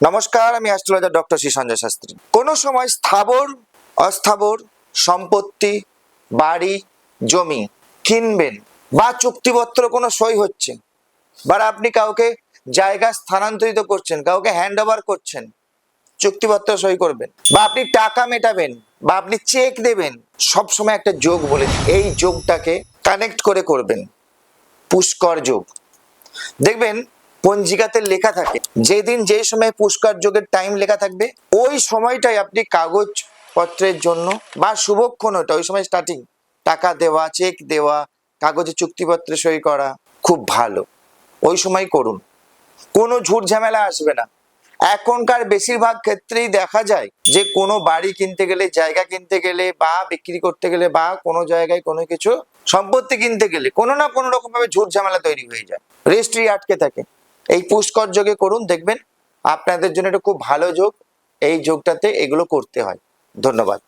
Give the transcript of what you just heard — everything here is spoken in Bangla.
নমস্কার, আমি অ্যাস্ট্রোলজার ডক্টর শ্রী সঞ্জয় শাস্ত্রী। কোনো সময় স্থাবর অস্থাবর সম্পত্তি, বাড়ি, জমি কিনবেন বা চুক্তিপত্র কোনো সই হচ্ছে, বা আপনি কাউকে জায়গা স্থানান্তরিত করছেন, কাউকে হ্যান্ড ওভার করছেন, চুক্তিপত্র সই করবেন, বা আপনি টাকা মেটাবেন, বা আপনি চেক দেবেন, সব সময় একটা যোগ বলে এই যোগটাকে কানেক্ট করে করবেন। পুষ্কর যোগ দেখবেন পঞ্জিকাতে লেখা থাকে, যেদিন যে সময় পুষ্কর যোগের টাইম লেখা থাকবে ওই সময়টাই আপনি কাগজ পত্রের জন্য বা শুভক্ষণ, ওটা ওই সময় স্টার্টিং টাকা দেওয়া, চেক দেওয়া, কাগজে চুক্তিপত্রে সই করা খুব ভালো। ওই সময় করুন, কোনো ঝুট ঝামেলা আসবে না। এখনকার বেশিরভাগ ক্ষেত্রেই দেখা যায় যে কোনো বাড়ি কিনতে গেলে, জায়গা কিনতে গেলে, বা বিক্রি করতে গেলে, বা কোনো জায়গায় কোনো কিছু সম্পত্তি কিনতে গেলে কোনো না কোনো রকম ভাবে ঝুট ঝামেলা তৈরি হয়ে যায়, রেজিস্ট্রি আটকে থাকে। এই পুষ্কর যোগে করুন, দেখবেন আপনাদের জন্য এটা খুব ভালো যোগ। এই যোগটাতে এগুলো করতে হয়। ধন্যবাদ।